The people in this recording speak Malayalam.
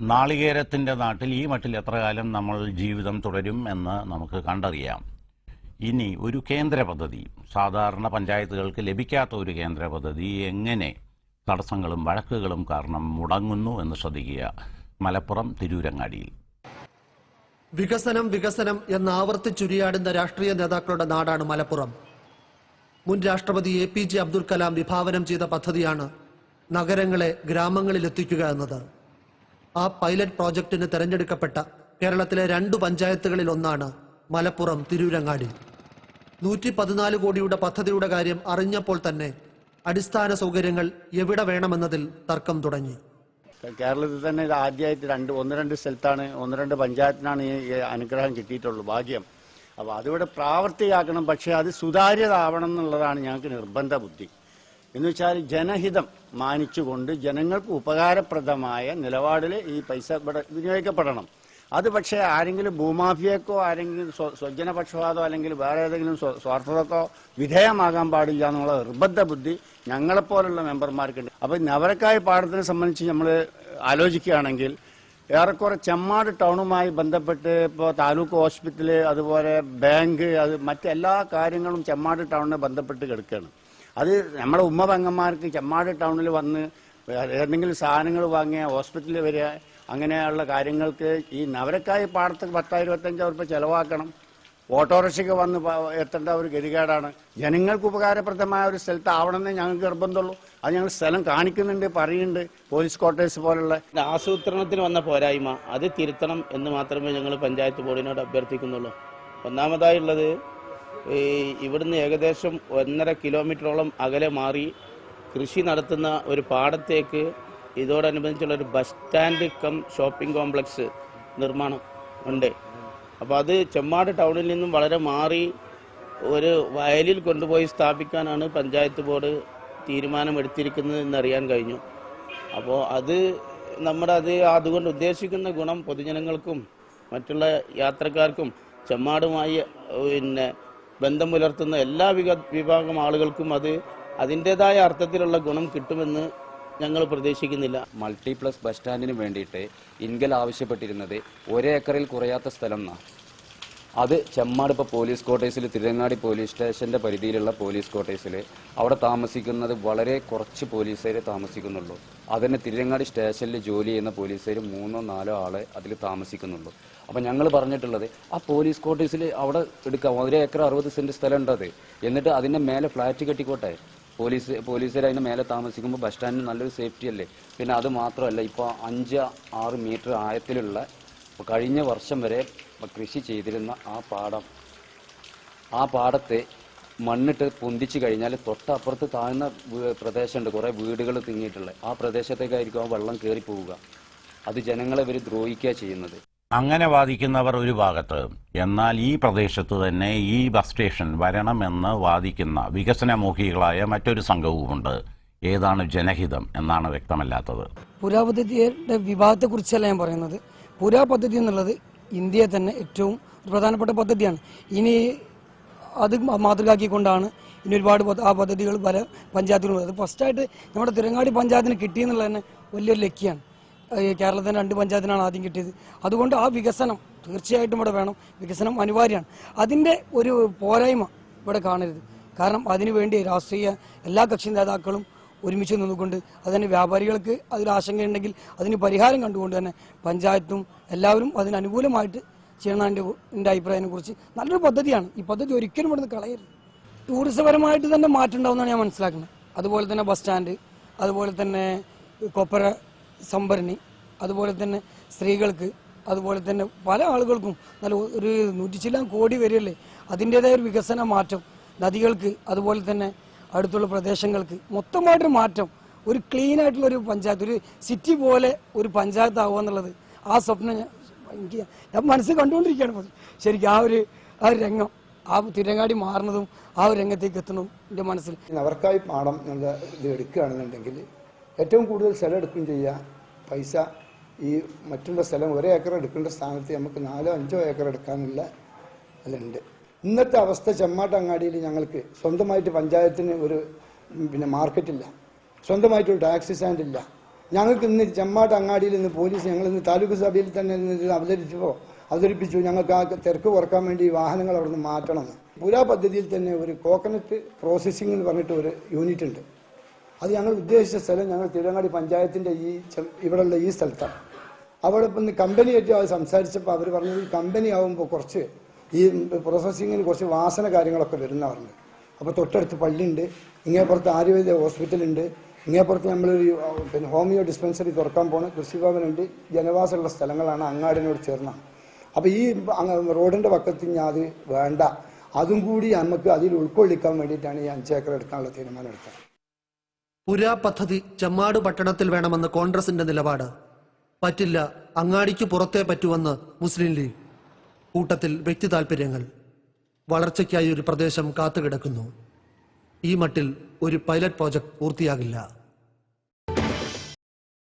നാളികേരത്തിൻ്റെ നാട്ടിൽ ഈ മട്ടിൽ എത്ര കാലം നമ്മൾ ജീവിതം തുടരും എന്ന് നമുക്ക് കണ്ടറിയാം. ഇനി ഒരു കേന്ദ്ര പദ്ധതി, സാധാരണ പഞ്ചായത്തുകൾക്ക് ലഭിക്കാത്ത ഒരു കേന്ദ്ര പദ്ധതി എങ്ങനെ തടസ്സങ്ങളും വഴക്കുകളും കാരണം മുടങ്ങുന്നു എന്ന് ശ്രദ്ധിക്കുക. മലപ്പുറം തിരൂരങ്ങാടിയിൽ വികസനം വികസനം എന്ന് ആവർത്തിച്ചുരിയാടുന്ന രാഷ്ട്രീയ നേതാക്കളുടെ നാടാണ് മലപ്പുറം. മുൻ രാഷ്ട്രപതി APJ അബ്ദുൽ കലാം വിഭാവനം ചെയ്ത പദ്ധതിയാണ് നഗരങ്ങളെ ഗ്രാമങ്ങളിലെത്തിക്കുക എന്നത്. ആ പൈലറ്റ് പ്രോജക്റ്റിന് തെരഞ്ഞെടുക്കപ്പെട്ട കേരളത്തിലെ 2 പഞ്ചായത്തുകളിൽ ഒന്നാണ് മലപ്പുറം തിരൂരങ്ങാടി. 114 കോടിയുടെ പദ്ധതിയുടെ കാര്യം അറിഞ്ഞപ്പോൾ തന്നെ അടിസ്ഥാന സൗകര്യങ്ങൾ എവിടെ വേണമെന്നതിൽ തർക്കം തുടങ്ങി. കേരളത്തിൽ തന്നെ ഇത് ആദ്യമായിട്ട് 1-2 സ്ഥലത്താണ്, 1-2 പഞ്ചായത്തിനാണ് ഈ അനുഗ്രഹം കിട്ടിയിട്ടുള്ളൂ, ഭാഗ്യം. അപ്പോൾ അതിവിടെ പ്രാവർത്തികമാക്കണം. പക്ഷേ അത് സുതാര്യത ആവണം എന്നുള്ളതാണ് ഞങ്ങൾക്ക് നിർബന്ധ ബുദ്ധി. എന്ന് വെച്ചാൽ ജനഹിതം മാനിച്ചുകൊണ്ട് ജനങ്ങൾക്ക് ഉപകാരപ്രദമായ നിലപാടിൽ ഈ പൈസ ഇവിടെ വിനിയോഗിക്കപ്പെടണം. അത് പക്ഷേ ആരെങ്കിലും ഭൂമാഫിയക്കോ ആരെങ്കിലും സ്വജനപക്ഷപാതോ അല്ലെങ്കിൽ വേറെ ഏതെങ്കിലും സ്വാർത്ഥതക്കോ വിധേയമാകാൻ പാടില്ല എന്നുള്ള നിർബന്ധ ബുദ്ധി ഞങ്ങളെപ്പോലുള്ള മെമ്പർമാർക്കുണ്ട്. അപ്പോൾ നവരക്കായ പാടത്തിനെ സംബന്ധിച്ച് നമ്മൾ ആലോചിക്കുകയാണെങ്കിൽ ഏറെക്കുറെ ചെമ്മാട് ടൗണുമായി ബന്ധപ്പെട്ട് ഇപ്പോൾ താലൂക്ക് ഹോസ്പിറ്റല്, അതുപോലെ ബാങ്ക്, അത് മറ്റെല്ലാ കാര്യങ്ങളും ചെമ്മാട് ടൗണിനെ ബന്ധപ്പെട്ട് കിടക്കുകയാണ്. അത് നമ്മുടെ ഉമ്മ പെങ്ങന്മാർക്ക് ചെമ്മാട് ടൗണിൽ വന്ന് എന്തെങ്കിലും സാധനങ്ങൾ വാങ്ങിയ ഹോസ്പിറ്റലിൽ വരിക, അങ്ങനെയുള്ള കാര്യങ്ങൾക്ക് ഈ നവരക്കായ പാടത്ത് 10-25 ഉറുപ്പിക ചെലവാക്കണം. ഓട്ടോറിക്ഷയ്ക്ക് വന്ന് എത്തേണ്ട ഒരു ഗതികേടാണ്. ജനങ്ങൾക്ക് ഉപകാരപ്രദമായ ഒരു സ്ഥലത്ത് ആവണമെന്നേ ഞങ്ങൾക്ക് നിർബന്ധമുള്ളൂ. അത് ഞങ്ങൾ സ്ഥലം കാണിക്കുന്നുണ്ട്, പറയുന്നുണ്ട്. പോലീസ് ക്വാർട്ടേഴ്സ് പോലുള്ള ആസൂത്രണത്തിന് വന്ന പോരായ്മ അത് തിരുത്തണം എന്ന് മാത്രമേ ഞങ്ങൾ പഞ്ചായത്ത് ബോർഡിനോട് അഭ്യർത്ഥിക്കുന്നുള്ളൂ. ഒന്നാമതായുള്ളത്, ഇവിടുന്ന് ഏകദേശം 1.5 കിലോമീറ്ററോളം അകലെ മാറി കൃഷി നടത്തുന്ന ഒരു പാടത്തേക്ക് ഇതോടനുബന്ധിച്ചുള്ള ഒരു bus stand cum shopping complex നിർമ്മാണം ഉണ്ട്. അപ്പോൾ അത് ചെമ്മാട് ടൗണിൽ നിന്നും വളരെ മാറി ഒരു വയലിൽ കൊണ്ടുപോയി സ്ഥാപിക്കാനാണ് പഞ്ചായത്ത് ബോർഡ് തീരുമാനമെടുത്തിരിക്കുന്നത് എന്നറിയാൻ കഴിഞ്ഞു. അപ്പോൾ അതുകൊണ്ട് ഉദ്ദേശിക്കുന്ന ഗുണം പൊതുജനങ്ങൾക്കും മറ്റുള്ള യാത്രക്കാർക്കും ചെമ്മാടുമായി ബന്ധം പുലർത്തുന്ന എല്ലാ വിഭാഗം ആളുകൾക്കും അതിൻ്റെതായ അർത്ഥത്തിലുള്ള ഗുണം കിട്ടുമെന്ന് ഞങ്ങൾ പ്രതീക്ഷിക്കുന്നില്ല. മൾട്ടിപ്ലക്സ് ബസ് സ്റ്റാൻഡിന് വേണ്ടിയിട്ട് ഇൻഗൽ ആവശ്യപ്പെട്ടിരുന്നത് 1 ഏക്കറിൽ കുറയാത്ത സ്ഥലം എന്നാണ്. അത് ചെമ്മാട് ഇപ്പോൾ പോലീസ് ക്വാർട്ടേഴ്സിൽ, തിരുരങ്ങാടി പോലീസ് സ്റ്റേഷൻ്റെ പരിധിയിലുള്ള പോലീസ് ക്വാർട്ടേഴ്സിൽ അവിടെ താമസിക്കുന്നത് വളരെ കുറച്ച് പോലീസുകാരെ താമസിക്കുന്നുള്ളൂ. അതിന് തിരുരങ്ങാടി സ്റ്റേഷനിൽ ജോലി ചെയ്യുന്ന പോലീസുകാർ 3-4 ആളെ അതിൽ താമസിക്കുന്നുള്ളൂ. അപ്പം ഞങ്ങൾ പറഞ്ഞിട്ടുള്ളത് ആ പോലീസ് ക്വാർട്ടേഴ്സിൽ അവിടെ എടുക്കാം. 1 ഏക്കർ 60 സെൻറ്റ് സ്ഥലം ഉണ്ടത്. എന്നിട്ട് അതിൻ്റെ മേലെ ഫ്ലാറ്റ് കെട്ടിക്കോട്ടെ. പോലീസുകാർ അതിന് മേലെ താമസിക്കുമ്പോൾ ബസ് സ്റ്റാൻഡിന് നല്ലൊരു സേഫ്റ്റി അല്ലേ. പിന്നെ അത് മാത്രമല്ല, ഇപ്പോൾ 5-6 മീറ്റർ ആഴത്തിലുള്ള കഴിഞ്ഞ വർഷം വരെ കൃഷി ചെയ്തിരുന്ന ആ പാടത്തെ മണ്ണിട്ട് പൊന്തിച്ചു കഴിഞ്ഞാൽ തൊട്ടപ്പുറത്ത് താഴ്ന്ന പ്രദേശമുണ്ട്, കുറേ വീടുകൾ തിങ്ങിയിട്ടുള്ള ആ പ്രദേശത്തേക്കായിരിക്കും ആ വെള്ളം കയറി പോവുക. അത് ജനങ്ങളെ ഇവർ ദ്രോഹിക്കുക ചെയ്യുന്നത്. അങ്ങനെ വാദിക്കുന്നവർ ഒരു ഭാഗത്ത്, എന്നാൽ ഈ പ്രദേശത്ത് തന്നെ ഈ ബസ് സ്റ്റേഷൻ വരണമെന്ന് വാദിക്കുന്ന വികസനമോഹികളായ മറ്റൊരു സംഘവുമുണ്ട്. ഏതാണ് ജനഹിതം എന്നാണ് വ്യക്തമല്ലാത്തത്. പുരാ പദ്ധതിയുടെ വിഭാഗത്തെക്കുറിച്ചല്ല ഞാൻ പറയുന്നത്. പുരാ പദ്ധതി എന്നുള്ളത് ഇന്ത്യയെ തന്നെ ഏറ്റവും പ്രധാനപ്പെട്ട പദ്ധതിയാണ്. ഇനി അത് മാതൃകയാക്കിക്കൊണ്ടാണ് ഇനി ഒരുപാട് ആ പദ്ധതികൾ പല പഞ്ചായത്തുകളും. അത് ഫസ്റ്റായിട്ട് നമ്മുടെ തിരങ്ങാടി പഞ്ചായത്തിന് കിട്ടിയെന്നുള്ളത് തന്നെ വലിയൊരു ലക്കിയാണ്. കേരളത്തിന് 2 പഞ്ചായത്തിനാണ് ആദ്യം കിട്ടിയത്. അതുകൊണ്ട് ആ വികസനം തീർച്ചയായിട്ടും ഇവിടെ വേണം. വികസനം അനിവാര്യമാണ്. അതിൻ്റെ ഒരു പോരായ്മ ഇവിടെ കാണരുത്. കാരണം അതിനുവേണ്ടി രാഷ്ട്രീയ എല്ലാ കക്ഷി നേതാക്കളും ഒരുമിച്ച് നിന്നുകൊണ്ട് അതിന് വ്യാപാരികൾക്ക് അതിലാശങ്കയുണ്ടെങ്കിൽ അതിന് പരിഹാരം കണ്ടുകൊണ്ട് തന്നെ പഞ്ചായത്തും എല്ലാവരും അതിന് അനുകൂലമായിട്ട് ചെയ്യണം. എൻ്റെ അഭിപ്രായത്തിനെക്കുറിച്ച് നല്ലൊരു പദ്ധതിയാണ്. ഈ പദ്ധതി ഒരിക്കലും ഇവിടുന്ന് കളയരുത്. ടൂറിസപരമായിട്ട് തന്നെ മാറ്റം ഉണ്ടാവുമെന്നാണ് ഞാൻ മനസ്സിലാക്കുന്നത്. അതുപോലെ തന്നെ ബസ് സ്റ്റാൻഡ്, അതുപോലെ തന്നെ കൊപ്പര സംഭരണി, അതുപോലെ തന്നെ സ്ത്രീകൾക്ക്, അതുപോലെ തന്നെ പല ആളുകൾക്കും നല്ല ഒരു 100 ചില്ലാൻ കോടി വരികയല്ലേ. അതിൻ്റേതായ ഒരു വികസന മാറ്റം നദികൾക്ക്, അതുപോലെ തന്നെ അടുത്തുള്ള പ്രദേശങ്ങൾക്ക് മൊത്തമായിട്ടൊരു മാറ്റം, ഒരു ക്ലീൻ ആയിട്ടുള്ള ഒരു പഞ്ചായത്ത്, ഒരു സിറ്റി പോലെ ഒരു പഞ്ചായത്ത് ആവുക എന്നുള്ളത് ആ സ്വപ്നം ഞാൻ മനസ്സിൽ കണ്ടുകൊണ്ടിരിക്കുകയാണ്. ശരിക്കും ആ ഒരു രംഗം, ആ തിരങ്ങാടി മാറുന്നതും ആ ഒരു രംഗത്തേക്ക് എത്തുന്നതും എൻ്റെ മനസ്സിൽ. അവർക്കായി പാടം ഇത് എടുക്കുകയാണെന്നുണ്ടെങ്കിൽ ഏറ്റവും കൂടുതൽ സ്ഥലം എടുക്കുകയും ചെയ്യുക. പൈസ ഈ മറ്റുള്ള സ്ഥലം 1 ഏക്കർ എടുക്കേണ്ട സ്ഥാനത്ത് നമുക്ക് 4-5 ഏക്കർ എടുക്കാനുള്ള അതിലുണ്ട്. ഇന്നത്തെ അവസ്ഥ ചെമ്മാട്ടങ്ങാടിയിൽ ഞങ്ങൾക്ക് സ്വന്തമായിട്ട് പഞ്ചായത്തിന് ഒരു മാർക്കറ്റില്ല, സ്വന്തമായിട്ടൊരു ടാക്സി സ്റ്റാൻഡില്ല. ഞങ്ങൾക്ക് ഇന്ന് ചെമ്മാട്ട് അങ്ങാടിയിൽ നിന്ന് പോലീസ് ഞങ്ങൾ ഇന്ന് താലൂക്ക് സഭയിൽ തന്നെ അവതരിപ്പിച്ചു ഞങ്ങൾക്ക് ആ തിരക്ക് കുറക്കാൻ വേണ്ടി വാഹനങ്ങൾ അവിടെ നിന്ന് മാറ്റണം. പുരാ പദ്ധതിയിൽ തന്നെ ഒരു കോക്കനട്ട് പ്രോസസ്സിംഗ് എന്ന് പറഞ്ഞിട്ട് ഒരു യൂണിറ്റ് ഉണ്ട്. അത് ഞങ്ങൾ ഉദ്ദേശിച്ച സ്ഥലം ഞങ്ങൾ തിരുവങ്ങാടി പഞ്ചായത്തിൻ്റെ ഇവിടെയുള്ള ഈ സ്ഥലത്താണ്. അവിടെ ഇപ്പം കമ്പനിയായിട്ട് അത് സംസാരിച്ചപ്പോൾ അവർ പറഞ്ഞത് ഈ കമ്പനി ആകുമ്പോൾ കുറച്ച് ഈ പ്രോസസ്സിങ്ങിന് കുറച്ച് വാസന കാര്യങ്ങളൊക്കെ വരുന്ന പറഞ്ഞു. അപ്പോൾ തൊട്ടടുത്ത് പള്ളിയുണ്ട്, ഇങ്ങേപ്പുറത്ത് ആയുർവേദ ഹോസ്പിറ്റലുണ്ട്, ഇങ്ങേപ്പുറത്ത് നമ്മളൊരു പിന്നെ ഹോമിയോ ഡിസ്പെൻസറി തുറക്കാൻ പോകുന്ന കൃഷിഭവനുണ്ട്. ജനവാസമുള്ള സ്ഥലങ്ങളാണ്, അങ്ങാടിനോട് ചേർന്നാണ്. അപ്പോൾ ഈ റോഡിൻ്റെ പക്കത്ത് ഞാൻ അത് വേണ്ട, അതും കൂടി നമുക്ക് അതിൽ ഉൾക്കൊള്ളിക്കാൻ വേണ്ടിയിട്ടാണ് ഈ 5 ഏക്കർ എടുക്കാനുള്ള തീരുമാനം എടുത്തത്. പുരാ പദ്ധതി ചെമ്മാട് പട്ടണത്തിൽ വേണമെന്ന് കോൺഗ്രസിന്റെ നിലപാട്. പറ്റില്ല, അങ്ങാടിക്ക് പുറത്തേ പറ്റുമെന്ന് മുസ്ലിം ലീഗ്. കൂട്ടത്തിൽ വ്യക്തി താൽപര്യങ്ങൾ. വളർച്ചയ്ക്കായി ഒരു പ്രദേശം കാത്തുകിടക്കുന്നു. ഈ മട്ടിൽ ഒരു പൈലറ്റ് പ്രോജക്ട് പൂർത്തിയാകില്ല.